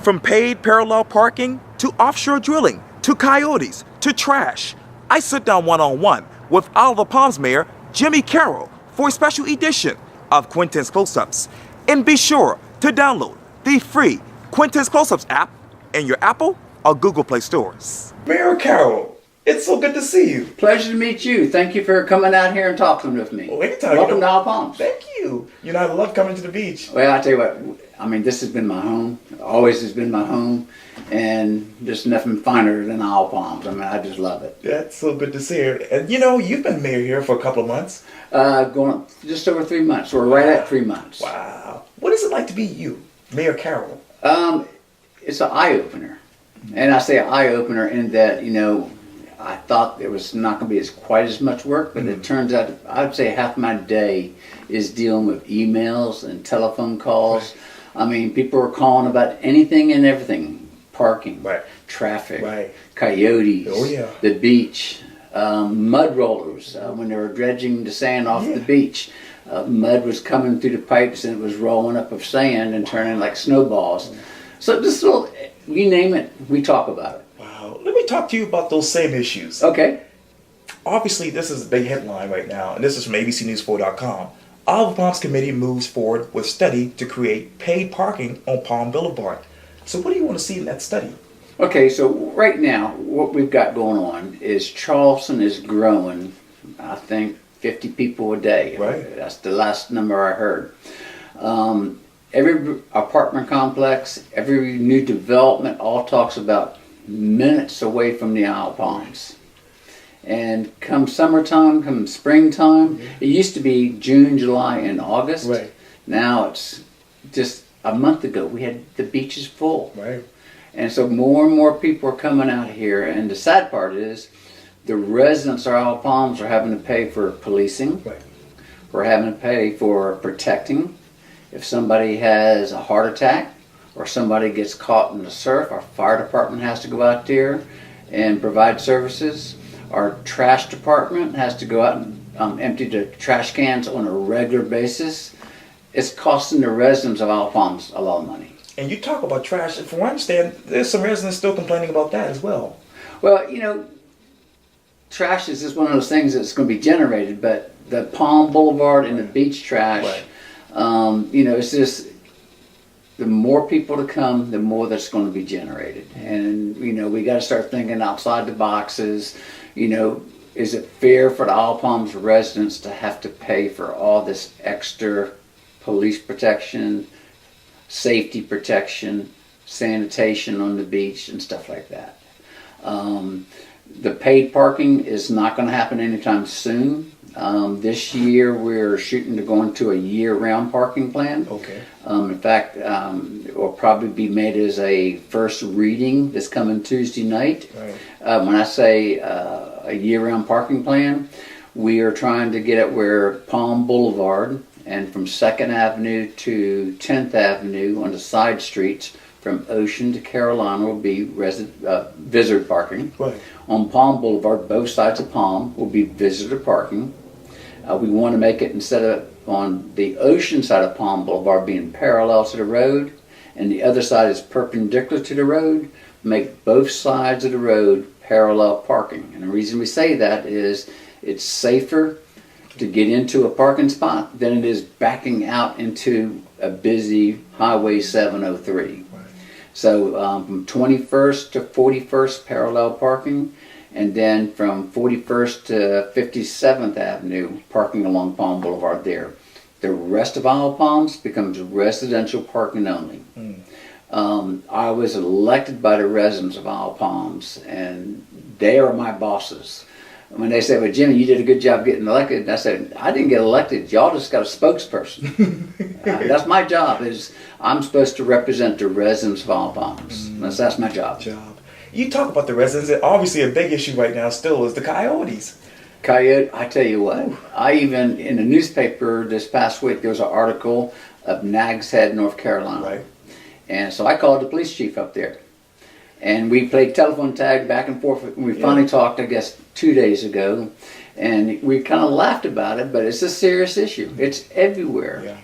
From paid parallel parking to offshore drilling to coyotes to trash, I sit down one-on-one with Isle of Palms Mayor Jimmy Carroll for a special edition of Quintin's Close-Ups. And be sure to download the free Quintin's Close-Ups app in your Apple or Google Play stores. Mayor Carroll, it's so good to see you. Pleasure to meet you. Thank you for coming out here and talking with me. Well, anytime. Welcome to Isle of Palms. Thank you. You know, I love coming to the beach. Well, I tell you what, I mean, this has been my home. Always has been my home. And there's nothing finer than Isle of Palms. I mean, I just love it. That's so good to see you. And you know, you've been mayor here for a couple of months. Going up just over 3 months. We're right at 3 months. Wow. What is it like to be you, Mayor Carroll? It's an eye-opener. And I say eye-opener in that, you know, I thought it was not going to be quite as much work, but it turns out, I'd say half my day is dealing with emails and telephone calls. Right. I mean, people are calling about anything and everything. Parking, traffic, coyotes, the beach, mud rollers. When they were dredging the sand off the beach, mud was coming through the pipes and it was rolling up of sand and turning like snowballs. So just little, you name it, we talk about it. Wow. Let me talk to you about those same issues. Okay. Obviously, this is a big headline right now, and this is from ABCNews4.com. Isle of Palms Committee moves forward with study to create paid parking on Palm Boulevard. So what do you want to see in that study? Okay, so right now, what we've got going on is Charleston is growing, I think, 50 people a day. Right. That's the last number I heard. Every apartment complex, every new development all talks about minutes away from the Isle of Palms. And come summertime, come springtime, it used to be June, July, and August. Right. Now it's just a month ago, we had the beaches full. Right. And so more and more people are coming out here. And the sad part is the residents of Isle of Palms are having to pay for policing. Right. We're having to pay for protecting. If somebody has a heart attack or somebody gets caught in the surf, our fire department has to go out there and provide services. Our trash department has to go out and empty the trash cans on a regular basis. It's costing the residents of Isle of Palms a lot of money. And you talk about trash, and from what I understand, there's some residents still complaining about that as well. Well, you know, trash is just one of those things that's going to be generated, but the Palm Boulevard and the beach trash, you know, it's just, the more people to come, the more that's going to be generated. And, you know, we got to start thinking outside the boxes. You know, is it fair for the Isle of Palms residents to have to pay for all this extra police protection, safety protection, sanitation on the beach, and stuff like that? The paid parking is not going to happen anytime soon. This year we're shooting to go into a year-round parking plan. Okay. In fact, it will probably be made as a first reading this coming Tuesday night. Right. When I say a year-round parking plan, we are trying to get it where Palm Boulevard and from 2nd Avenue to 10th Avenue on the side streets from Ocean to Carolina will be visitor parking. Right. On Palm Boulevard, both sides of Palm will be visitor parking. We want to make it, instead of on the ocean side of Palm Boulevard being parallel to the road and the other side is perpendicular to the road, make both sides of the road parallel parking. And the reason we say that is it's safer to get into a parking spot than it is backing out into a busy Highway 703. Right. So from 21st to 41st parallel parking, and then from 41st to 57th Avenue parking along Palm Boulevard there. The rest of Isle of Palms becomes residential parking only. I was elected by the residents of Isle of Palms, and they are my bosses. When they said, well, Jimmy, you did a good job getting elected, I said, I didn't get elected. Y'all just got a spokesperson. That's my job. Is I'm supposed to represent the residents of Isle of Palms. That's my job. You talk about the residents. Obviously, a big issue right now still is the coyotes. Coyote, I tell you what. I even, in the newspaper this past week, there was an article of Nags Head, North Carolina. Right. And so I called the police chief up there. And we played telephone tag back and forth. We finally talked, I guess, 2 days ago. And we kind of laughed about it, but it's a serious issue. It's everywhere.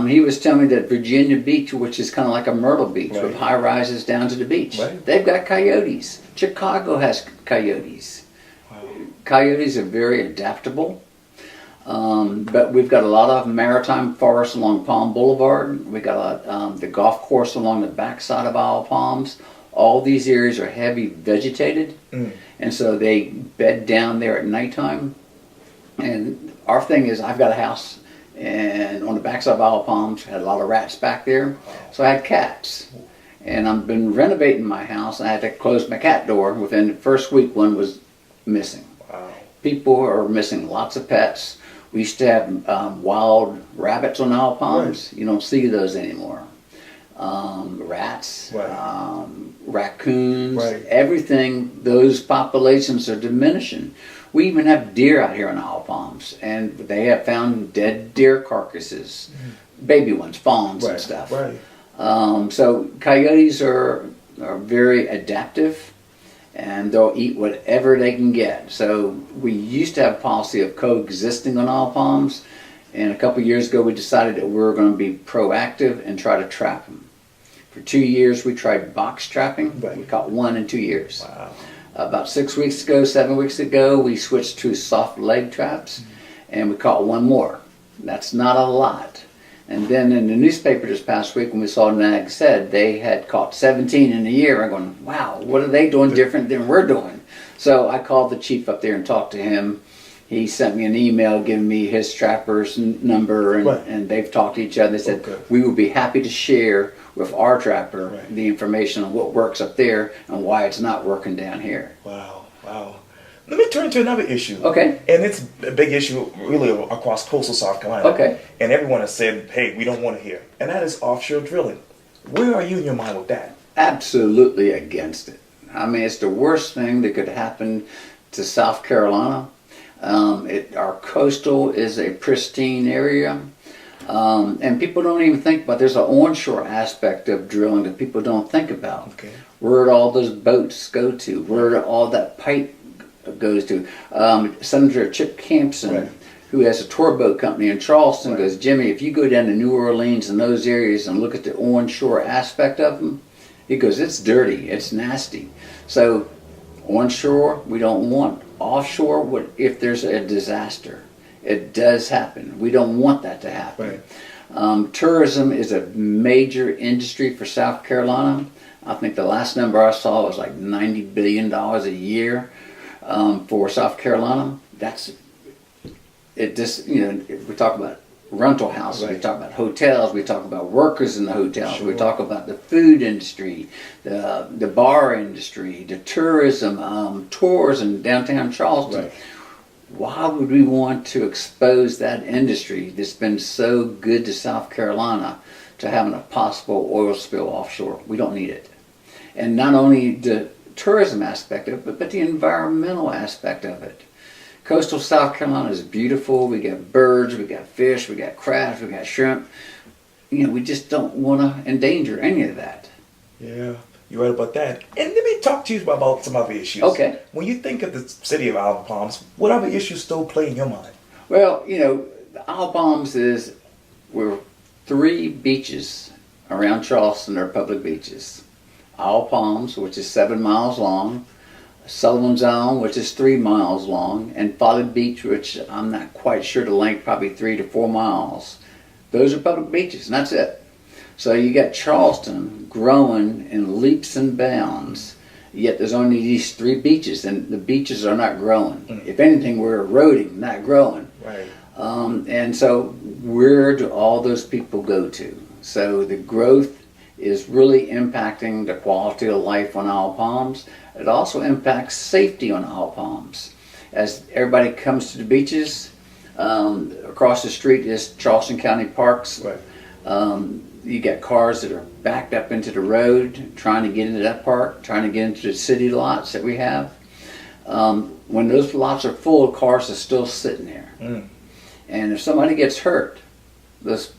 He was telling me that Virginia Beach, which is kind of like a Myrtle Beach with high rises down to the beach, they've got coyotes. Chicago has coyotes. Wow. Coyotes are very adaptable. But we've got a lot of maritime forests along Palm Boulevard. We've got the golf course along the backside of Isle of Palms. All these areas are heavy vegetated, and so they bed down there at nighttime. And our thing is, I've got a house, and on the backside of Isle of Palms, had a lot of rats back there, so I had cats. And I've been renovating my house, and I had to close my cat door. Within the first week, one was missing. Wow. People are missing lots of pets. We used to have wild rabbits on Isle of Palms. You don't see those anymore. Rats, raccoons, everything, those populations are diminishing. We even have deer out here in Isle of Palms, and they have found dead deer carcasses, baby ones, fawns and stuff. So coyotes are very adaptive, and they'll eat whatever they can get. So we used to have a policy of coexisting on Isle of Palms, and a couple of years ago we decided that we were going to be proactive and try to trap them. For 2 years we tried box trapping. We caught one in 2 years. Wow. About 7 weeks ago, we switched to soft leg traps, and we caught one more. That's not a lot. And then in the newspaper this past week, when we saw NAG said they had caught 17 in a year, I'm going, wow, what are they doing different than we're doing? So I called the chief up there and talked to him. He sent me an email giving me his trapper's number, and they've talked to each other. They said, we would be happy to share with our trapper the information on what works up there and why it's not working down here. Wow, wow. Let me turn to another issue. Okay. And it's a big issue really across coastal South Carolina. Okay. And everyone has said, hey, we don't want to hear. And that is offshore drilling. Where are you in your mind with that? Absolutely against it. I mean, it's the worst thing that could happen to South Carolina. Our coastal is a pristine area. And people don't even think about, there's an onshore aspect of drilling that people don't think about. Okay. Where all those boats go to, where all that pipe goes to. Senator Chip Campson, who has a tour boat company in Charleston, goes, Jimmy, if you go down to New Orleans and those areas and look at the onshore aspect of them, he goes, it's dirty, it's nasty. So onshore, we don't want. Offshore, if there's a disaster. It does happen. We don't want that to happen. Tourism is a major industry for South Carolina. I think the last number I saw was like $90 billion a year for South Carolina. That's it. Just we talk about rental houses, we talk about hotels, we talk about workers in the hotels, we talk about the food industry, the bar industry, the tourism, tours in downtown Charleston. Why would we want to expose that industry that's been so good to South Carolina to having a possible oil spill offshore? We don't need it. And not only the tourism aspect of it, but the environmental aspect of it. Coastal South Carolina is beautiful. We got birds, we got fish, we got crabs, we got shrimp. We just don't want to endanger any of that. Yeah. You're right about that. And let me talk to you about some other issues. Okay. When you think of the city of Isle of Palms, what other issues still play in your mind? Well, the Isle of Palms we're 3 beaches around Charleston are public beaches. Isle of Palms, which is 7 miles long, Sullivan's Island, which is 3 miles long, and Folly Beach, which I'm not quite sure the length, probably 3 to 4 miles. Those are public beaches, and that's it. So you got Charleston growing in leaps and bounds, yet there's only these 3 beaches, and the beaches are not growing. If anything, we're eroding, not growing. And so where do all those people go to? So the growth is really impacting the quality of life on Isle of Palms. It also impacts safety on Isle of Palms. As everybody comes to the beaches, across the street is Charleston County Parks. You got cars that are backed up into the road, trying to get into that park, trying to get into the city lots that we have. When those lots are full, cars are still sitting there. And if somebody gets hurt, those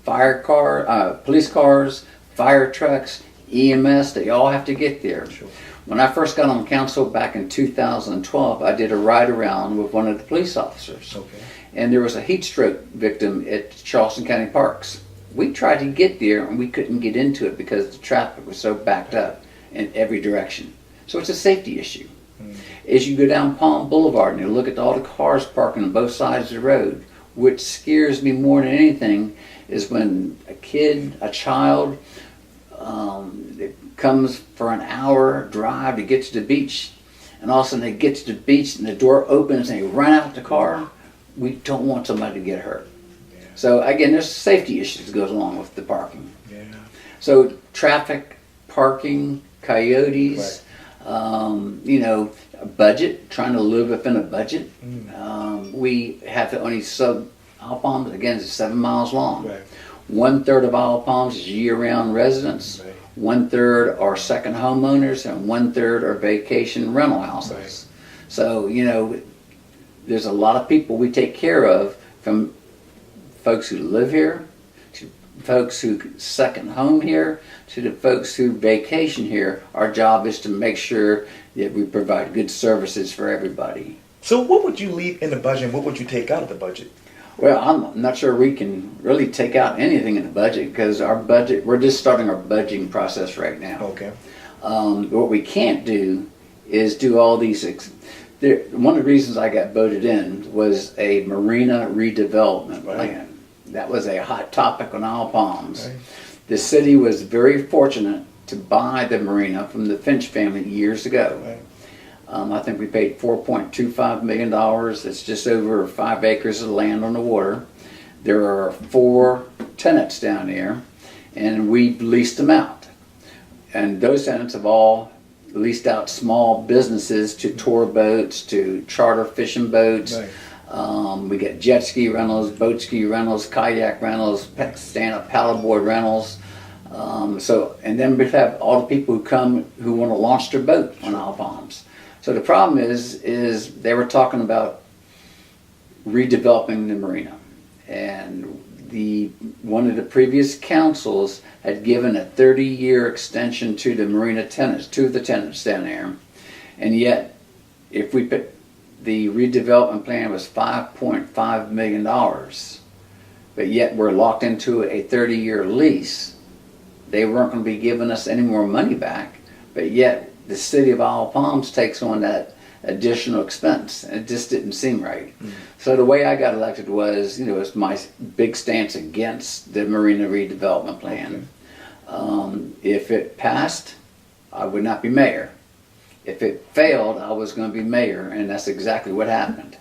police cars, fire trucks, EMS, they all have to get there. When I first got on council back in 2012, I did a ride around with one of the police officers. And there was a heat stroke victim at Charleston County Parks. We tried to get there and we couldn't get into it because the traffic was so backed up in every direction. So it's a safety issue. As you go down Palm Boulevard and you look at all the cars parking on both sides of the road, which scares me more than anything is when a kid, a child, comes for an hour drive to get to the beach, and all of a sudden they get to the beach and the door opens and they run out the car. We don't want somebody to get hurt. Yeah. So again, there's safety issues that goes along with the parking. Yeah. So traffic, parking, coyotes, right. A budget, trying to live within a budget. We have to only Isle Palms, again, is 7 miles long. Right. 1/3 of Isle Palms is year-round residents. Right. 1/3 are second homeowners, and 1/3 are vacation rental houses. Right. So, there's a lot of people we take care of, from folks who live here, to folks who second home here, to the folks who vacation here. Our job is to make sure that we provide good services for everybody. So what would you leave in the budget and what would you take out of the budget? Well, I'm not sure we can really take out anything in the budget because our budget, we're just starting our budgeting process right now. Okay. What we can't do is do all these. One of the reasons I got voted in was a Marina Redevelopment plan. That was a hot topic on Isle Palms. Right. The city was very fortunate to buy the marina from the Finch family years ago. Right. I think we paid $4.25 million. That's just over 5 acres of land on the water. There are 4 tenants down there, and we leased them out. And those tenants have all leased out small businesses to tour boats, to charter fishing boats. Right. We get jet ski rentals, boat ski rentals, kayak rentals, stand-up paddleboard rentals. And then we have all the people who come who want to launch their boat on Isle Palms. So the problem is they were talking about redeveloping the marina, and one of the previous councils had given a 30-year extension to the marina tenants, to the tenants down there, and yet if we put the redevelopment plan was $5.5 million, but yet we're locked into a 30-year lease. They weren't going to be giving us any more money back, but yet the city of Isle Palms takes on that additional expense. It just didn't seem right. So the way I got elected was, it's my big stance against the Marina Redevelopment plan. Okay. If it passed, I would not be mayor. If it failed, I was going to be mayor, and that's exactly what happened.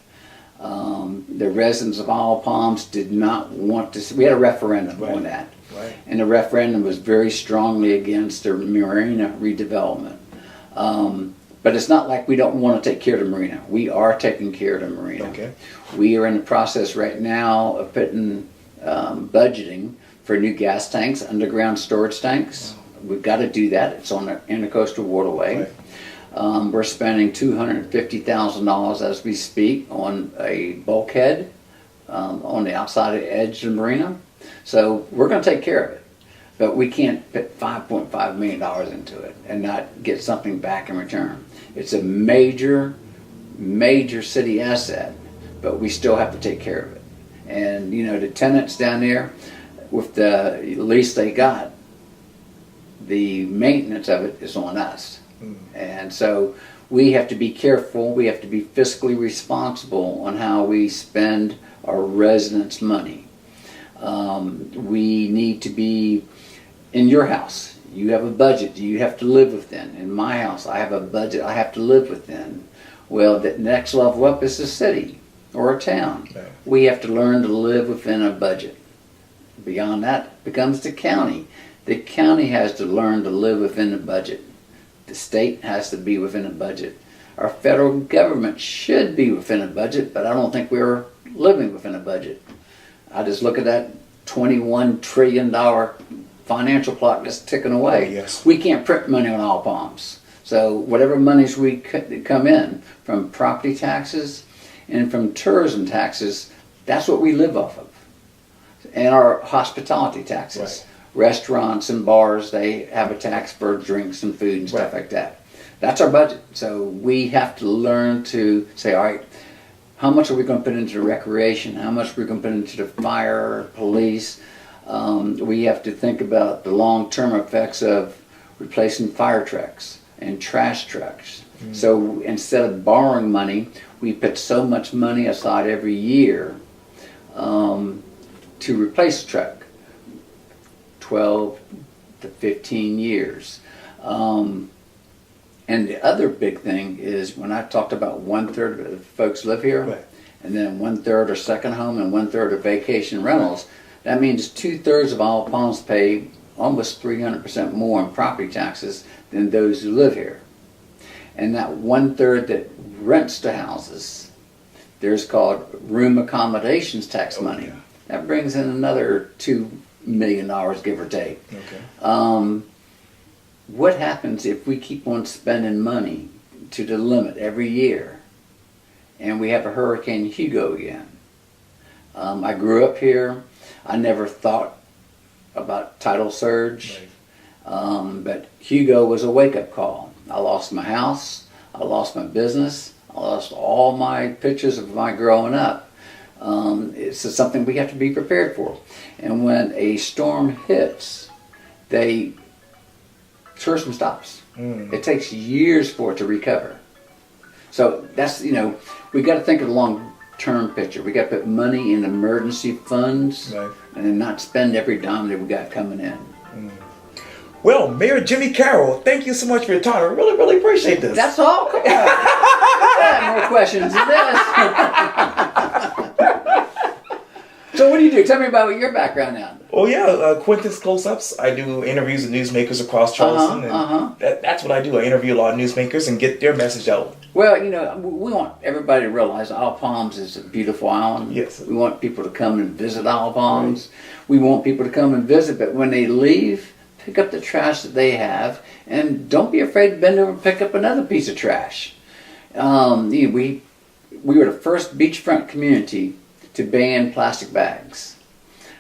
The residents of Isle Palms did not want to see. We had a referendum on that. Right. And the referendum was very strongly against the Marina Redevelopment. But it's not like we don't want to take care of the marina. We are taking care of the marina. Okay. We are in the process right now of putting budgeting for new gas tanks, underground storage tanks. Wow. We've got to do that. It's on the Intercoastal Waterway. Right. We're spending $250,000 as we speak on a bulkhead on the outside of the edge of the marina. So we're going to take care of it. But we can't put $5.5 million into it and not get something back in return. It's a major, major city asset, but we still have to take care of it. And, the tenants down there, with the lease they got, the maintenance of it is on us. And so we have to be careful. We have to be fiscally responsible on how we spend our residents' money. We need to be in your house. You have a budget you have to live within. In my house, I have a budget I have to live within. Well, the next level up is a city or a town. Okay. We have to learn to live within a budget. Beyond that becomes the county. The county has to learn to live within a budget. The state has to be within a budget. Our federal government should be within a budget, but I don't think we're living within a budget. I just look at that $21 trillion financial clock that's ticking away. Oh, yes. We can't print money on Isle Palms. So whatever monies we come in from property taxes and from tourism taxes, that's what we live off of. And our hospitality taxes. Right. Restaurants and bars, they have a tax for drinks and food and stuff like that. That's our budget. So we have to learn to say, all right, how much are we going to put into recreation? How much are we going to put into the fire, police? We have to think about the long-term effects of replacing fire trucks and trash trucks. So instead of borrowing money, we put so much money aside every year to replace a truck, 12 to 15 years. And the other big thing is when I talked about 1/3 of the folks live here, Right. and then 1/3 are second home and 1/3 are vacation rentals, that means 2/3 of all Palms pay almost 300% more in property taxes than those who live here. And that 1/3 that rents the houses, there's called room accommodations tax money. Yeah. That brings in another $2 million, give or take. Okay. What happens if we keep on spending money to the limit every year and we have a Hurricane Hugo again? I grew up here. I never thought about tidal surge, but Hugo was a wake-up call. I lost my house. I lost my business. I lost all my pictures of my growing up. It's something we have to be prepared for. And when a storm hits, tourism stops. It takes years for it to recover. So that's, we got to think of the long-term picture. We got to put money in emergency funds, Right. and then not spend every dime that we got coming in. Well, Mayor Jimmy Carroll, thank you so much for your time. I really, really appreciate this. That's all. Come on. I have more questions than this. So what do you do? Tell me about your background now. Oh yeah, Quintin's Close-Ups. I do interviews with newsmakers across Charleston, and that's what I do. I interview a lot of newsmakers and get their message out. Well, we want everybody to realize Isle Palms is a beautiful island. Yes. We want people to come and visit Isle Palms. Right. We want people to come and visit, but when they leave, pick up the trash that they have, and don't be afraid to bend over and pick up another piece of trash. We were the first beachfront community to ban plastic bags.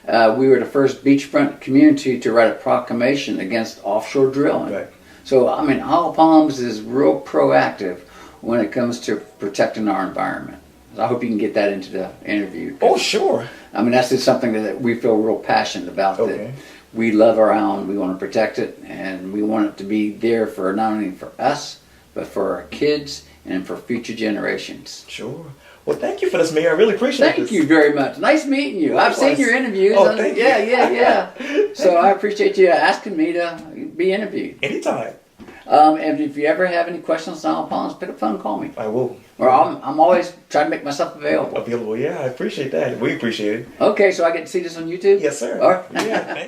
We were the first beachfront community to write a proclamation against offshore drilling. Right. So, Isle Palms is real proactive when it comes to protecting our environment. I hope you can get that into the interview. Oh, sure. That's just something that we feel real passionate about. Okay. That we love our island, we want to protect it, and we want it to be there for not only for us, but for our kids and for future generations. Sure. Well, thank you for this, Mayor. I really appreciate this. Thank you very much. Nice meeting you. Likewise. I've seen your interviews. Oh, thank you. Yeah. So I appreciate you asking me to be interviewed. Anytime. And if you ever have any questions on Isle Palms, pick up the phone and call me. I will. Or I'm always trying to make myself available. Yeah, I appreciate that. We appreciate it. Okay, so I get to see this on YouTube? Yes, sir. All right. Yeah.